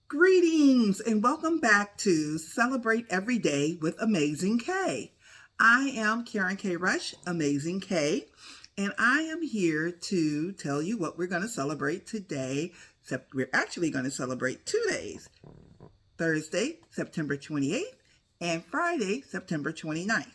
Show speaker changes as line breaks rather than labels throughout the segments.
Greetings and welcome back to Celebrate Every Day with Amazing K. I am Karen K. Rush, Amazing K, and I am here to tell you what we're going to celebrate today. Except we're actually going to celebrate 2 days: Thursday, September 28th, and Friday, September 29th.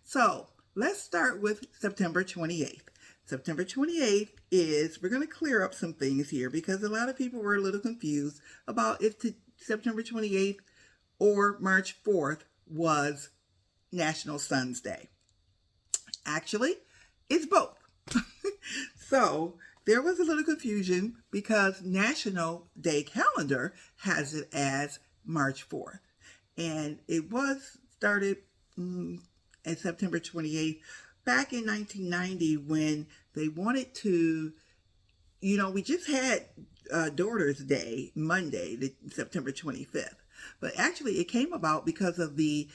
So let's start with September 28th. September 28th is, we're going to clear up some things here because a lot of people were a little confused about if September 28th or March 4th was National Sons Day. Actually, it's both. So there was a little confusion because National Day Calendar has it as March 4th. And it was started at September 28th back in 1990 when they wanted to, we just had Daughter's Day, Monday, September 25th. But actually, it came about because of the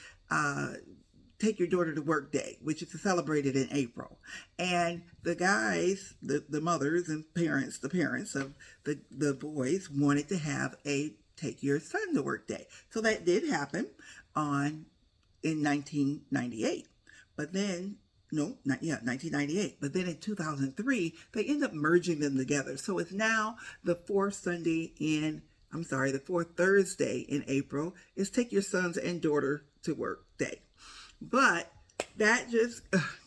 Take Your Daughter to Work Day, which is celebrated in April. And the guys, the mothers and parents, the parents of the boys wanted to have a Take Your Son to Work Day. So that did happen in 1998. But then, no, not yet, 1998. But then in 2003, they end up merging them together. So it's now the fourth Thursday in April is Take Your Sons and Daughter to Work Day. But that just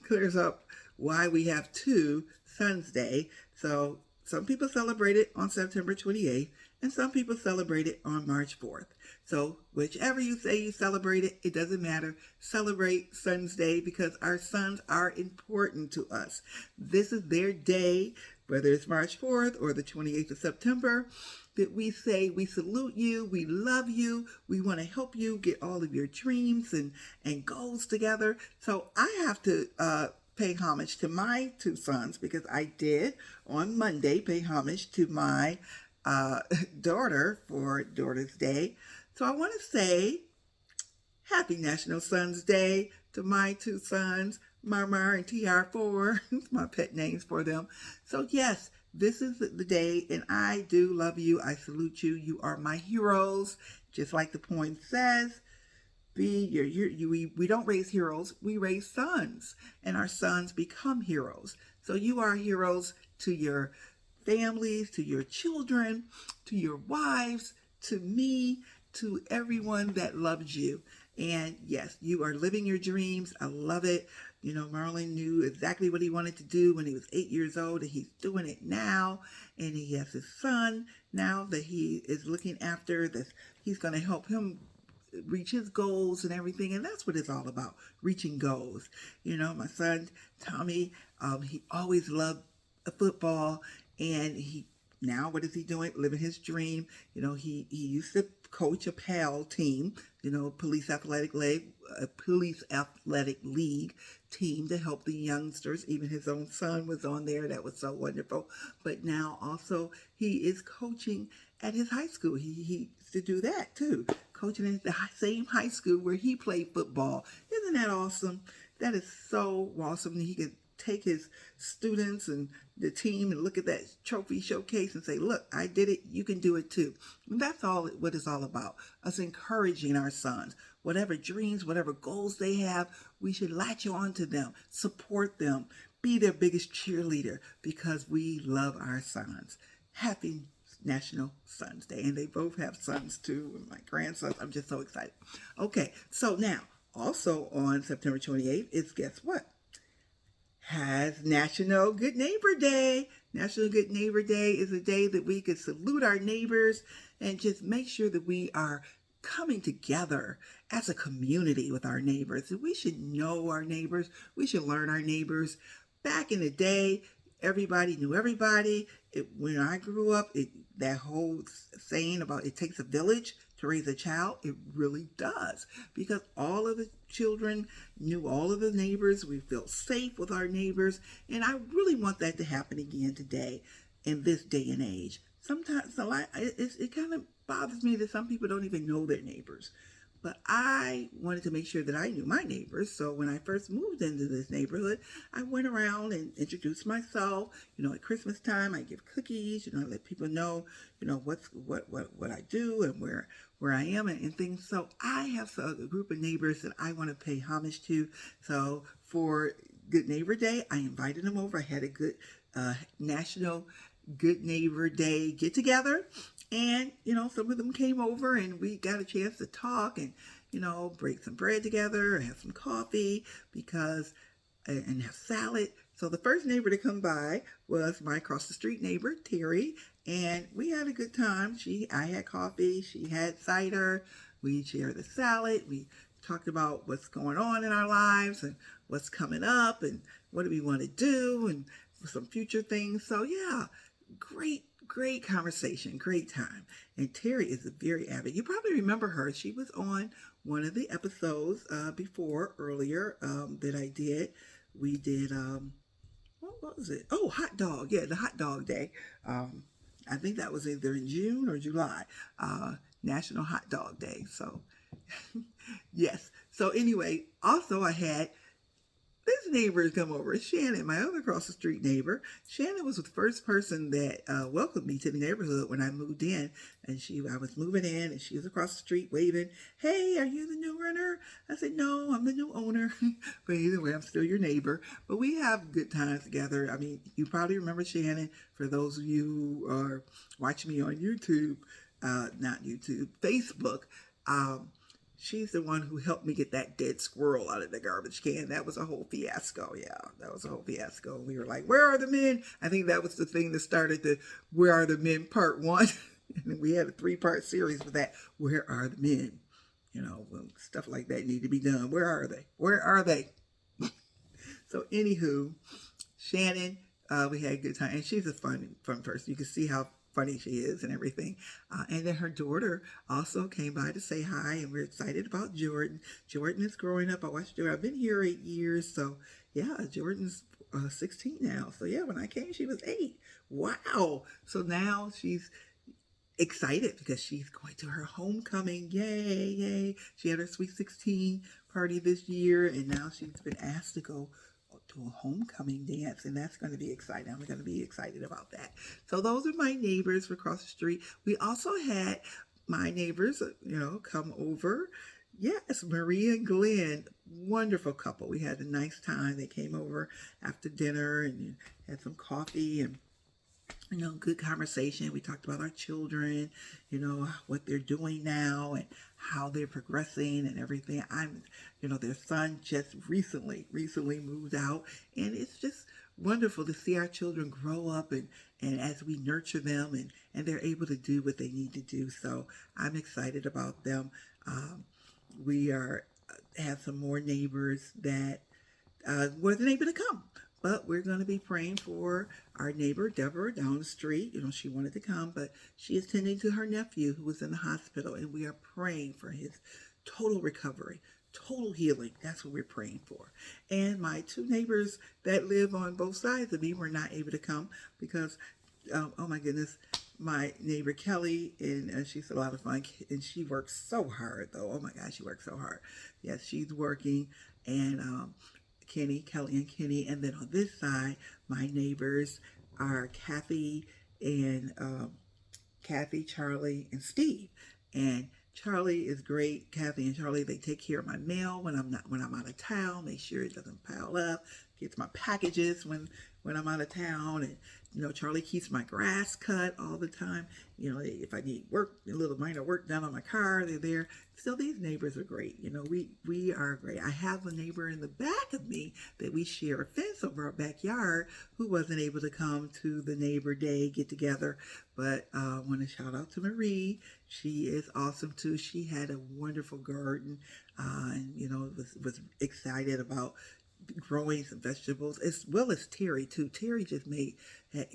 clears up why we have two Sons Day. So some people celebrate it on September 28th and some people celebrate it on March 4th. So whichever you say you celebrate it, it doesn't matter. Celebrate Sons Day because our sons are important to us. This is their day, whether it's March 4th or the 28th of September, that we say we salute you, we love you, we want to help you get all of your dreams and goals together. So I have to pay homage to my two sons because I did on Monday pay homage to my daughter for Daughter's Day. So I want to say Happy National Sons Day to my two sons, Marmar and TR4. It's my pet names for them. So yes, this is the day, and I do love you. I salute you. You are my heroes, just like the poem says. We don't raise heroes, we raise sons, and our sons become heroes. So you are heroes to your families, to your children, to your wives, to me, to everyone that loves you. And yes, you are living your dreams. I love it. Marlon knew exactly what he wanted to do when he was 8 years old, and he's doing it now. And he has his son now that he is looking after, that he's going to help him reach his goals and everything. And that's what it's all about, reaching goals. My son, Tommy, he always loved football, and what is he doing? Living his dream. He used to coach a PAL team, police athletic league team to help the youngsters. Even his own son was on there. That was so wonderful. But now also he is coaching at his high school. He used to do that too, coaching at the same high school where he played football. Isn't that awesome? That is so awesome. He could take his students and the team and look at that trophy showcase and say, look, I did it, you can do it too. And that's all what it's all about, us encouraging our sons. Whatever dreams, whatever goals they have, we should latch on to them, support them, be their biggest cheerleader because we love our sons. Happy National Sons Day. And they both have sons too, and my grandsons. I'm just so excited. Okay, so now, also on September 28th is, guess what? Has National Good Neighbor Day. National Good Neighbor Day is a day that we could salute our neighbors and just make sure that we are coming together as a community with our neighbors. We should know our neighbors. We should learn our neighbors. Back in the day, everybody knew everybody. When I grew up, that whole saying about it takes a village to raise a child, it really does, because all of the children knew all of the neighbors. We felt safe with our neighbors, and I really want that to happen again today in this day and age. Sometimes it kind of bothers me that some people don't even know their neighbors, but I wanted to make sure that I knew my neighbors. So when I first moved into this neighborhood, I went around and introduced myself. At Christmas time, I give cookies. I let people know, what I do and where I am and things. So I have a group of neighbors that I want to pay homage to. So for Good Neighbor Day, I invited them over. I had a good national Good Neighbor Day get together. And, some of them came over and we got a chance to talk and, break some bread together, have some coffee and have salad. So the first neighbor to come by was my across the street neighbor, Terry. And we had a good time. I had coffee. She had cider. We shared the salad. We talked about what's going on in our lives and what's coming up and what do we want to do and some future things. So yeah, great conversation, great time. And Terry is a very avid. You probably remember her. She was on one of the episodes earlier that I did. We did, what was it? Oh, hot dog. Yeah, the hot dog day. I think that was either in June or July, National Hot Dog Day. So, yes. So anyway, also I had this neighbor come over, Shannon, my other across the street neighbor. Shannon was the first person that welcomed me to the neighborhood when I moved in. And I was moving in and she was across the street waving, "Hey, are you the new renter?" I said, "No, I'm the new owner." But either way, I'm still your neighbor. But we have good times together. I mean, you probably remember Shannon. For those of you who are watching me on YouTube, not YouTube, Facebook, she's the one who helped me get that dead squirrel out of the garbage can. That was a whole fiasco. Yeah, that was a whole fiasco. We were like, "Where are the men?" I think that was the thing that started the Where Are the Men Part 1. And we had a 3-part series with that. Where are the men? When stuff like that need to be done. Where are they? Where are they? So anywho, Shannon, we had a good time. And she's a fun person. You can see how funny she is and everything. And then her daughter also came by to say hi, and we're excited about Jordan. Jordan is growing up. I watched Jordan. I've been here 8 years, so yeah, Jordan's 16 now. So yeah, when I came, she was 8. Wow. So now she's excited because she's going to her homecoming. Yay. She had her Sweet 16 party this year, and now she's been asked to go to a homecoming dance, and that's going to be exciting. I'm going to be excited about that. So those are my neighbors across the street. We also had my neighbors, come over. Yes, Maria and Glenn, wonderful couple. We had a nice time. They came over after dinner and had some coffee and good conversation. We talked about our children, what they're doing now and how they're progressing and everything. Their son just recently moved out, and it's just wonderful to see our children grow up and as we nurture them and they're able to do what they need to do. So I'm excited about them. We have some more neighbors that wasn't able to come. But we're going to be praying for our neighbor, Deborah, down the street. She wanted to come, but she is tending to her nephew who was in the hospital, and we are praying for his total recovery, total healing. That's what we're praying for. And my 2 neighbors that live on both sides of me were not able to come because, oh my goodness, my neighbor Kelly, and she's a lot of fun, and she works so hard, though. Oh my gosh, she works so hard. Yes, she's working, and Kelly and Kenny. And then on this side, my neighbors are Kathy, Charlie, and Steve. And Charlie is great. Kathy and Charlie, they take care of my mail when I'm out of town. Make sure it doesn't pile up. Gets my packages when I'm out of town. And Charlie keeps my grass cut all the time. If I need work, a little minor work done on my car, they're there. Still, these neighbors are great. We are great. I have a neighbor in the back of me that we share a fence over our backyard who wasn't able to come to the neighbor day get together. But I want to shout out to Marie. She is awesome too. She had a wonderful garden and was excited about growing some vegetables, as well as Terry too. Terry just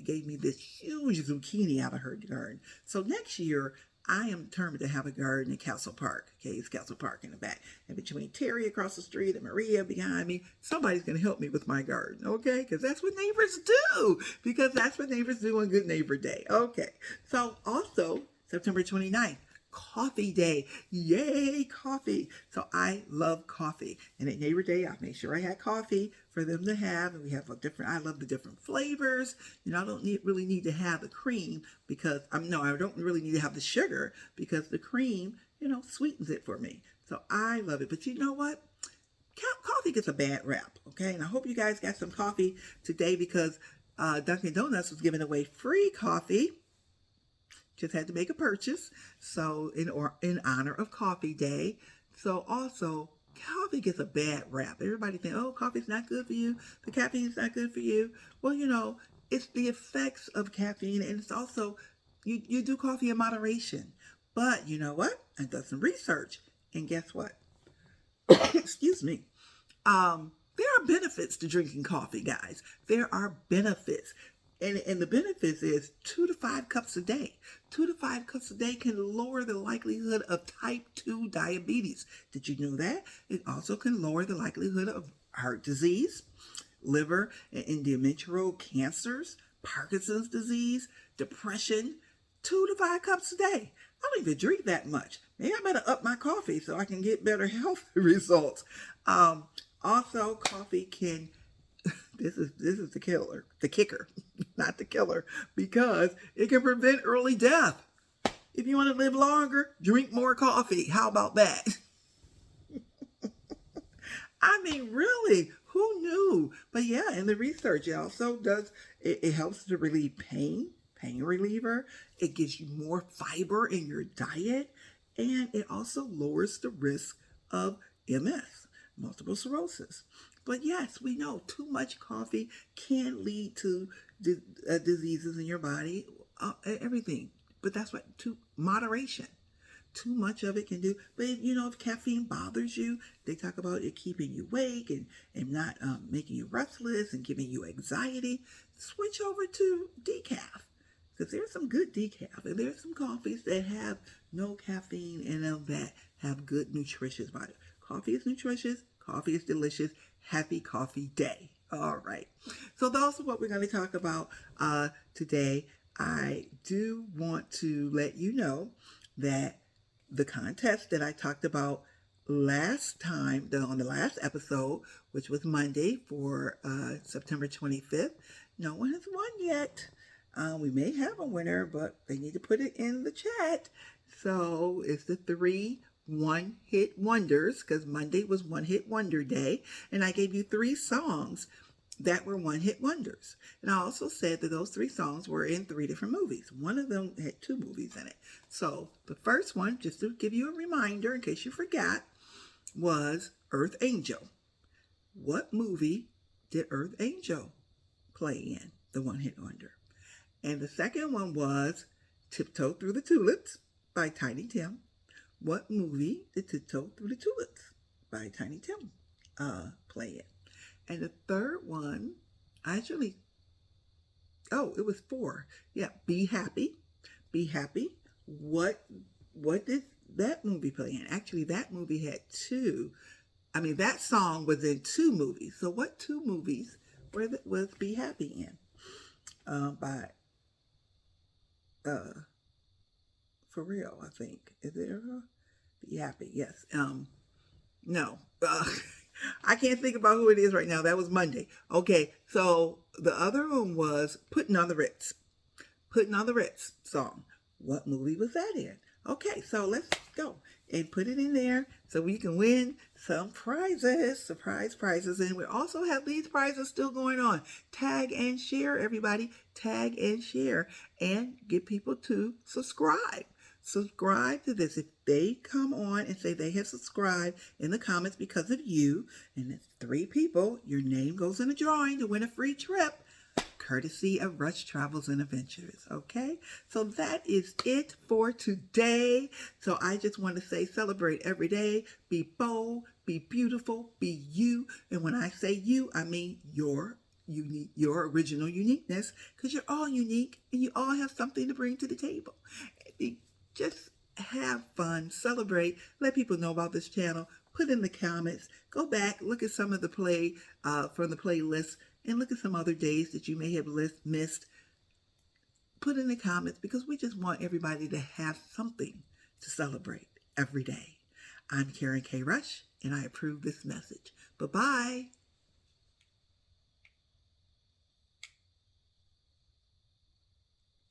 gave me this huge zucchini out of her garden. So next year I am determined to have a garden in Castle Park. Okay, it's Castle Park in the back. And between Terry across the street and Maria behind me, somebody's going to help me with my garden, okay? Because that's what neighbors do. Because that's what neighbors do on Good Neighbor Day. Okay, so also September 29th, Coffee Day. Yay, coffee. So I love coffee. And at Neighbor Day, I made sure I had coffee for them to have. And we have I love the different flavors. I don't really need to have the cream because, no, I don't really need to have the sugar because the cream, sweetens it for me. So I love it. But you know what? Coffee gets a bad rap, okay? And I hope you guys got some coffee today because Dunkin' Donuts was giving away free coffee. Just had to make a purchase, so in honor of Coffee Day. So also, coffee gets a bad rap. Everybody think, oh, coffee's not good for you. The caffeine's not good for you. Well, it's the effects of caffeine, and it's also you do coffee in moderation. But you know what? I done some research, and guess what? Excuse me. There are benefits to drinking coffee, guys. There are benefits. And the benefits is 2 to 5 cups a day. 2 to 5 cups a day can lower the likelihood of type 2 diabetes. Did you know that? It also can lower the likelihood of heart disease, liver and endometrial cancers, Parkinson's disease, depression. 2 to 5 cups a day. I don't even drink that much. Maybe I better up my coffee so I can get better health results. Also, coffee can, this is the kicker, not the killer, because it can prevent early death. If you want to live longer, drink more coffee. How about that? I mean, really, who knew? But yeah, in the research, it also it helps to relieve pain reliever. It gives you more fiber in your diet, and it also lowers the risk of MS, multiple sclerosis. But yes, we know too much coffee can lead to diseases in your body, everything. But that's what, moderation. Too much of it can do. But if caffeine bothers you, they talk about it keeping you awake and not making you restless and giving you anxiety. Switch over to decaf. Because there's some good decaf, and there's some coffees that have no caffeine in them that have good nutritious value. Coffee is nutritious. Coffee is delicious. Happy Coffee Day. All right. So those are what we're going to talk about today. I do want to let you know that the contest that I talked about last time, on the last episode, which was Monday for September 25th, no one has won yet. We may have a winner, but they need to put it in the chat. So it's the 3 one-hit wonders, because Monday was one-hit wonder day, and I gave you 3 songs that were one-hit wonders. And I also said that those 3 songs were in 3 different movies. One of them had 2 movies in it. So the first one, just to give you a reminder in case you forgot, was Earth Angel. What movie did Earth Angel play in? The one-hit wonder. And the second one was Tiptoe Through the Tulips by Tiny Tim. What movie did Tiptoe Through the Tulips by Tiny Tim play in? And the third one, it was 4. Yeah, Be Happy. Be Happy. What did that movie play in? Actually, that movie had 2. That song was in 2 movies. So what 2 movies was Be Happy in? By For Real, I think. Is it Be Happy? Yes. No. I can't think about who it is right now. That was Monday. Okay, so the other one was Putting on the Ritz. Putting on the Ritz song. What movie was that in? Okay, so let's go and put it in there so we can win some prizes, surprise prizes. And we also have these prizes still going on. Tag and share, everybody. Tag and share and get people to subscribe. Subscribe to this. If they come on and say they have subscribed in the comments because of you, and it's 3 people, your name goes in a drawing to win a free trip, courtesy of Rush Travels and Adventures. Okay, so that is it for today. So I just want to say, celebrate every day. Be bold, be beautiful, be you. And when I say you, I mean your unique, your original uniqueness, because you're all unique and you all have something to bring to the table. Just have fun, celebrate, let people know about this channel, put in the comments, go back, look at some of the from the playlist, and look at some other days that you may have missed. Put in the comments, because we just want everybody to have something to celebrate every day. I'm Karen K. Rush, and I approve this message. Bye-bye.